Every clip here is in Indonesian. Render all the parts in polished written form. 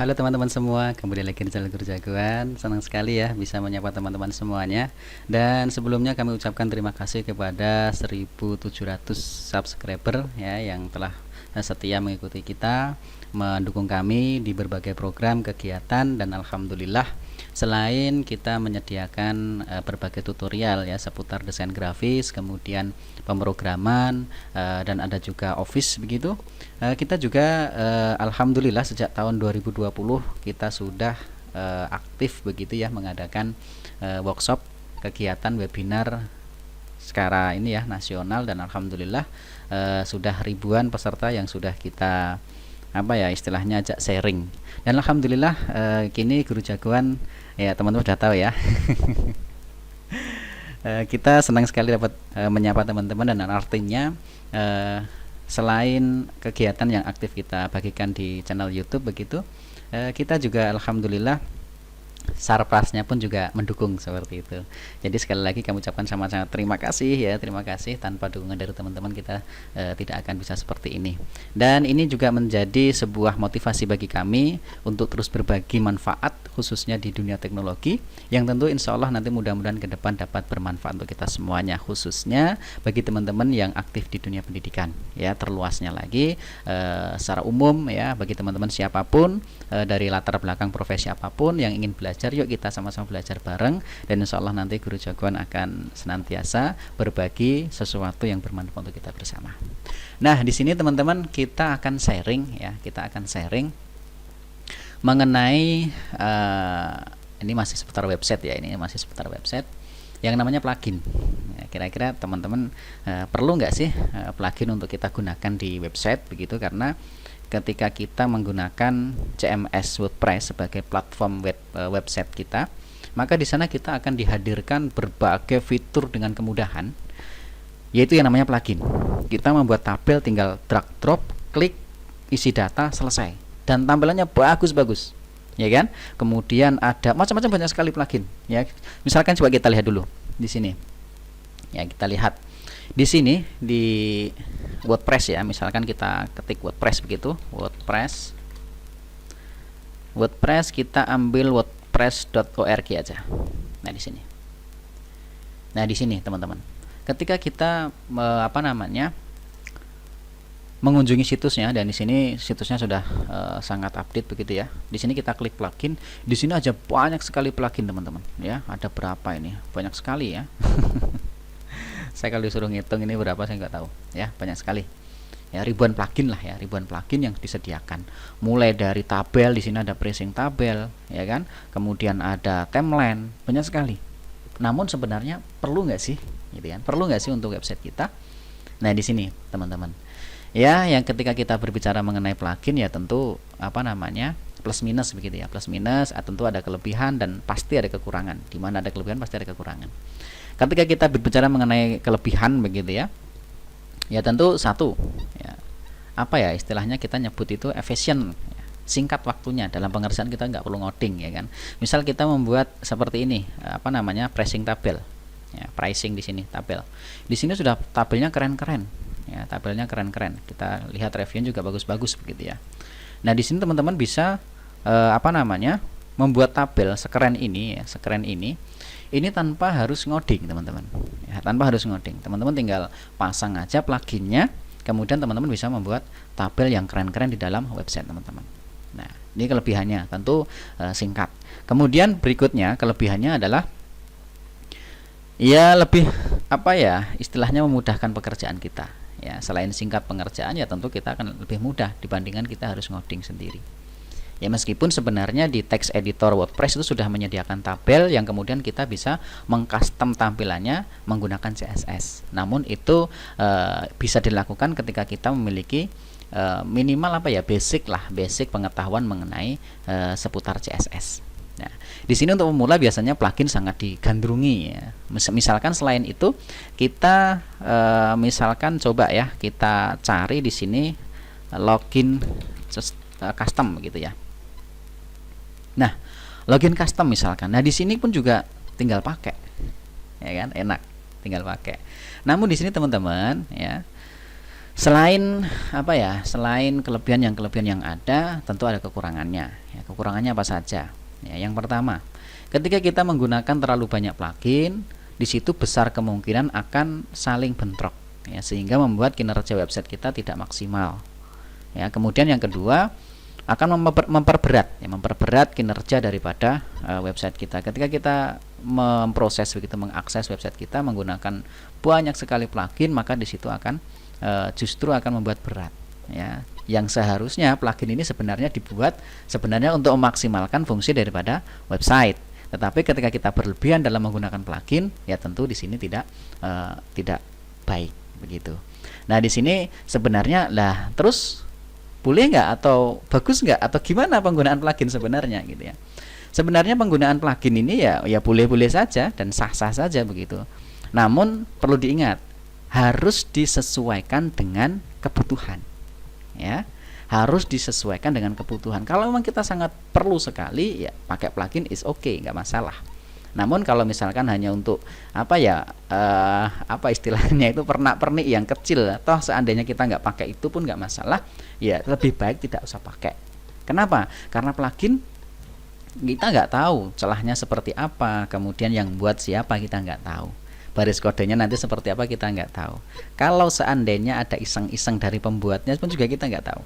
Halo teman-teman semua, kembali lagi di channel Guru Jagoan. Senang sekali ya bisa menyapa teman-teman semuanya. Dan sebelumnya kami ucapkan terima kasih kepada 1.700 subscriber ya yang telah setia mengikuti kita, mendukung kami di berbagai program kegiatan, dan alhamdulillah selain kita menyediakan berbagai tutorial ya seputar desain grafis, kemudian pemrograman, dan ada juga Office begitu. Kita juga alhamdulillah sejak tahun 2020 kita sudah aktif begitu ya mengadakan workshop, kegiatan, webinar secara ini ya nasional, dan alhamdulillah sudah ribuan peserta yang sudah kita istilahnya ajak sharing. Dan alhamdulillah kini Guru Jagoan ya teman-teman sudah tahu ya. Kita senang sekali dapat menyapa teman-teman, dan artinya selain kegiatan yang aktif kita bagikan di channel YouTube begitu, kita juga alhamdulillah sarplasnya pun juga mendukung seperti itu. Jadi sekali lagi kami ucapkan sama-sama terima kasih ya, terima kasih. Tanpa dukungan dari teman-teman kita tidak akan bisa seperti ini. Dan ini juga menjadi sebuah motivasi bagi kami untuk terus berbagi manfaat, khususnya di dunia teknologi, yang tentu insya Allah nanti mudah-mudahan ke depan dapat bermanfaat untuk kita semuanya, khususnya bagi teman-teman yang aktif di dunia pendidikan ya, terluasnya lagi secara umum ya, bagi teman-teman siapapun dari latar belakang profesi apapun yang ingin belajar, yuk kita sama-sama belajar bareng, dan insya Allah nanti Guru Jagoan akan senantiasa berbagi sesuatu yang bermanfaat untuk kita bersama. Nah, di sini teman-teman kita akan sharing ya, kita akan sharing mengenai ini masih seputar website ya, ini masih seputar website yang namanya plugin. Ya, kira-kira teman-teman perlu nggak sih plugin untuk kita gunakan di website begitu, karena ketika kita menggunakan CMS WordPress sebagai platform website kita, maka di sana kita akan dihadirkan berbagai fitur dengan kemudahan, yaitu yang namanya plugin. Kita membuat tabel tinggal drag drop, klik, isi data, selesai, dan tampilannya bagus-bagus, ya kan? Kemudian ada macam-macam, banyak sekali plugin. Ya, misalkan coba kita lihat dulu di sini. Ya, kita lihat di sini di WordPress ya, misalkan kita ketik WordPress begitu, WordPress kita ambil wordpress.org aja. Nah, di sini. Nah, di sini teman-teman. Ketika kita mengunjungi situsnya, dan di sini situsnya sudah sangat update begitu ya. Di sini kita klik plugin. Di sini aja banyak sekali plugin teman-teman ya. Ada berapa ini? Banyak sekali ya. Saya kalau disuruh ngitung ini berapa saya nggak tahu ya, banyak sekali ya, ribuan plugin lah ya, ribuan plugin yang disediakan. Mulai dari tabel, di sini ada pricing tabel ya kan, kemudian ada timeline, banyak sekali. Namun sebenarnya perlu nggak sih gitu kan, perlu nggak sih untuk website kita? Nah, di sini teman-teman ya, yang ketika kita berbicara mengenai plugin ya tentu plus minus begitu ya, plus minus, tentu ada kelebihan dan pasti ada kekurangan. Di mana ada kelebihan pasti ada kekurangan. Ketika kita berbicara mengenai kelebihan begitu ya, ya tentu satu ya, istilahnya kita nyebut itu efisien ya, singkat waktunya. Dalam pengerjaan kita nggak perlu ngoding ya kan. Misal kita membuat seperti ini pricing tabel ya, pricing di sini tabel, di sini sudah tabelnya keren-keren ya, tabelnya keren-keren, kita lihat reviewnya juga bagus-bagus begitu ya. Nah, di sini teman-teman bisa membuat tabel sekeren ini ya, sekeren ini tanpa harus ngoding teman-teman ya, tanpa harus ngoding. Teman-teman tinggal pasang aja pluginnya, kemudian teman-teman bisa membuat tabel yang keren-keren di dalam website teman-teman. Nah, ini kelebihannya tentu singkat. Kemudian berikutnya kelebihannya adalah ya lebih istilahnya memudahkan pekerjaan kita ya. Selain singkat pengerjaan ya tentu kita akan lebih mudah dibandingkan kita harus ngoding sendiri. Ya, meskipun sebenarnya di text editor WordPress itu sudah menyediakan tabel yang kemudian kita bisa mengcustom tampilannya menggunakan CSS. Namun itu bisa dilakukan ketika kita memiliki minimal basic pengetahuan mengenai seputar CSS. Nah, di sini untuk pemula biasanya plugin sangat digandrungi ya. Misalkan selain itu kita misalkan coba ya kita cari di sini login custom begitu ya. Nah, login custom misalkan. Nah, di sini pun juga tinggal pakai. Ya kan? Enak, tinggal pakai. Namun di sini teman-teman ya, selain selain kelebihan yang ada, tentu ada kekurangannya ya. kekurangannya apa saja? Ya, yang pertama, ketika kita menggunakan terlalu banyak plugin, di situ besar kemungkinan akan saling bentrok, ya, sehingga membuat kinerja website kita tidak maksimal. Ya, kemudian yang kedua, akan memperberat kinerja daripada website kita. Ketika kita memproses begitu, mengakses website kita menggunakan banyak sekali plugin, maka di situ akan justru akan membuat berat, ya. Yang seharusnya plugin ini sebenarnya dibuat untuk memaksimalkan fungsi daripada website. Tetapi ketika kita berlebihan dalam menggunakan plugin, ya tentu di sini tidak baik begitu. Nah, di sini sebenarnya lah terus boleh nggak atau bagus nggak atau gimana penggunaan plugin sebenarnya gitu ya. Sebenarnya penggunaan plugin ini ya boleh-boleh saja dan sah-sah saja begitu. Namun perlu diingat, harus disesuaikan dengan kebutuhan, ya. Harus disesuaikan dengan kebutuhan. Kalau memang kita sangat perlu sekali, ya pakai plugin is okay, nggak masalah. Namun kalau misalkan hanya untuk apa istilahnya itu pernak-pernik yang kecil, toh seandainya kita nggak pakai itu pun nggak masalah, ya lebih baik tidak usah pakai. Kenapa? Karena plugin kita nggak tahu celahnya seperti apa, kemudian yang buat siapa kita nggak tahu, baris kodenya nanti seperti apa kita nggak tahu. Kalau seandainya ada iseng-iseng dari pembuatnya pun juga kita nggak tahu,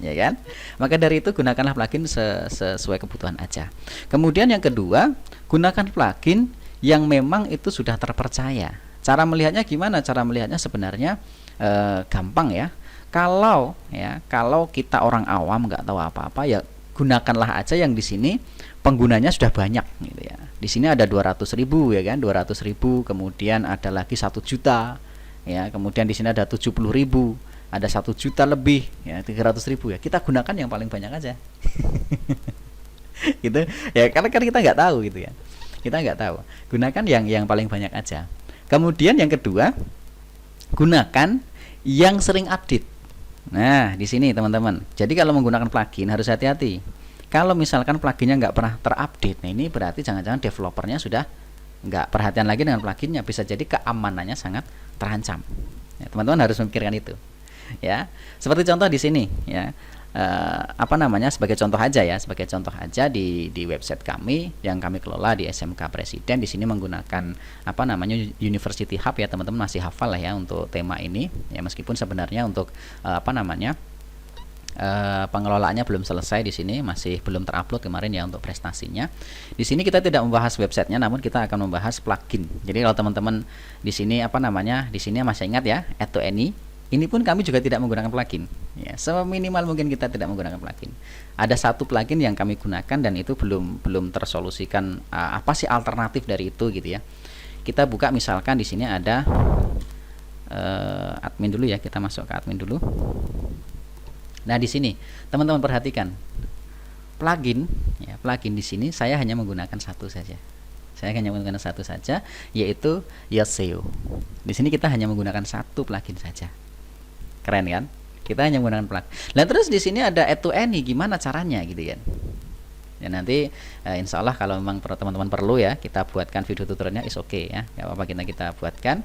ya kan? Maka dari itu gunakanlah plugin sesuai kebutuhan aja. Kemudian yang kedua, gunakan plugin yang memang itu sudah terpercaya. Cara melihatnya gimana? Cara melihatnya sebenarnya gampang ya. Kalau kita orang awam nggak tahu apa-apa, ya gunakanlah aja yang di sini penggunanya sudah banyak gitu ya. Di sini ada 200.000 ya kan, 200.000, kemudian ada lagi 1 juta ya, kemudian di sini ada 70.000, ada 1 juta lebih ya, 300.000 ya. Kita gunakan yang paling banyak aja. Gitu ya, karena kan kita nggak tahu gitu ya, kita nggak tahu, gunakan yang paling banyak aja. Kemudian yang kedua, gunakan yang sering update. Nah, di sini teman-teman, jadi kalau menggunakan plugin harus hati-hati. Kalau misalkan pluginnya nggak pernah terupdate, nah ini berarti jangan-jangan developernya sudah nggak perhatian lagi dengan pluginnya, bisa jadi keamanannya sangat terancam ya, teman-teman harus memikirkan itu ya. Seperti contoh di sini ya, sebagai contoh aja di website kami yang kami kelola di SMK Presiden, di sini menggunakan University Hub ya, teman-teman masih hafal lah ya untuk tema ini ya, meskipun sebenarnya untuk pengelolaannya belum selesai, di sini masih belum terupload kemarin ya untuk prestasinya. Di sini kita tidak membahas websitenya, namun kita akan membahas plugin. Jadi kalau teman-teman di sini di sini masih ingat ya, add to any. Ini pun kami juga tidak menggunakan plugin. Ya, seminimal mungkin kita tidak menggunakan plugin. Ada satu plugin yang kami gunakan dan itu belum tersolusikan. Apa sih alternatif dari itu gitu ya? Kita buka misalkan di sini ada admin dulu ya, kita masuk ke admin dulu. Nah di sini teman-teman perhatikan plugin di sini saya hanya menggunakan satu saja. Yaitu Yoast-SEO. Di sini kita hanya menggunakan satu plugin saja. Keren kan? Kita hanya menggunakan plugin. Nah terus di sini ada add to any, gimana caranya gitu kan? Ya nanti insya Allah kalau memang teman-teman perlu ya, kita buatkan video tutorialnya, is okay ya. Gak apa-apa, kita buatkan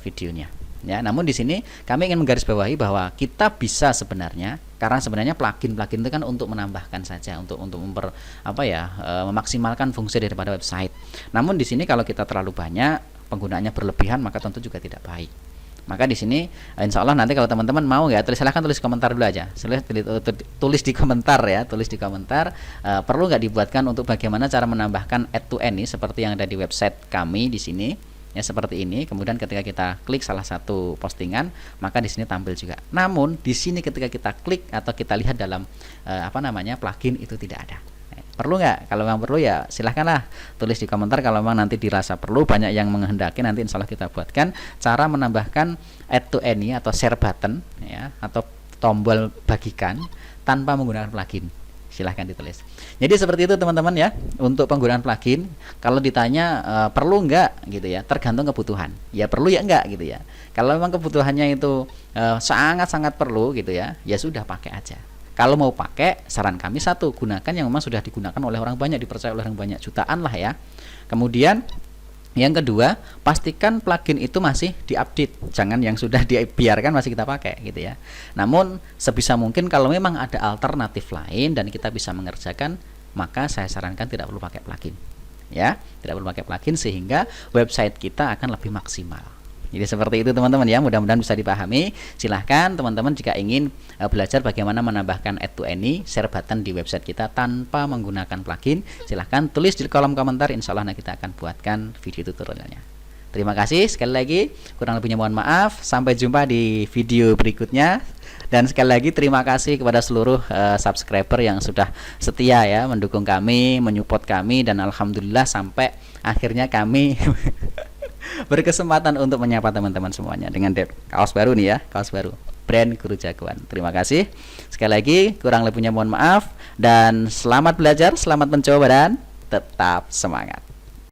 videonya. Ya, namun di sini kami ingin menggarisbawahi bahwa kita bisa sebenarnya, karena sebenarnya plugin itu kan untuk menambahkan saja, untuk memaksimalkan fungsi daripada website. Namun di sini kalau kita terlalu banyak, penggunaannya berlebihan, maka tentu juga tidak baik. Maka di sini insya Allah nanti kalau teman-teman mau ya, silahkan tulis komentar dulu aja. Tulis di komentar ya, perlu nggak dibuatkan untuk bagaimana cara menambahkan add to any seperti yang ada di website kami di sini. Ya seperti ini. Kemudian ketika kita klik salah satu postingan, maka di sini tampil juga. Namun di sini ketika kita klik atau kita lihat dalam plugin itu tidak ada. Perlu nggak? Kalau memang perlu ya silahkanlah tulis di komentar. Kalau memang nanti dirasa perlu, banyak yang menghendaki, nanti insya Allah kita buatkan cara menambahkan add to any atau share button ya, atau tombol bagikan tanpa menggunakan plugin. Silahkan ditulis. Jadi seperti itu teman-teman ya, untuk penggunaan plugin. Kalau ditanya perlu enggak gitu ya, tergantung kebutuhan. Ya perlu ya enggak gitu ya. Kalau memang kebutuhannya itu sangat-sangat perlu gitu ya, ya sudah pakai aja. Kalau mau pakai, saran kami satu, gunakan yang memang sudah digunakan oleh orang banyak, dipercaya oleh orang banyak, jutaan lah ya. Kemudian yang kedua, pastikan plugin itu masih diupdate, jangan yang sudah dibiarkan masih kita pakai gitu ya. Namun sebisa mungkin kalau memang ada alternatif lain dan kita bisa mengerjakan, maka saya sarankan tidak perlu pakai plugin ya, tidak perlu pakai plugin sehingga website kita akan lebih maksimal. Jadi seperti itu teman-teman ya, mudah-mudahan bisa dipahami. Silahkan teman-teman jika ingin belajar bagaimana menambahkan add to any share button di website kita tanpa menggunakan plugin, silahkan tulis di kolom komentar, insya Allah kita akan buatkan video tutorialnya. Terima kasih sekali lagi, kurang lebihnya mohon maaf. Sampai jumpa di video berikutnya. Dan sekali lagi terima kasih kepada seluruh subscriber yang sudah setia ya mendukung kami, menyupport kami, dan alhamdulillah sampai akhirnya kami berkesempatan untuk menyapa teman-teman semuanya dengan kaos baru nih ya, kaos baru brand Guru Jagoan. Terima kasih sekali lagi, kurang lebihnya mohon maaf, dan selamat belajar, selamat mencoba, dan tetap semangat.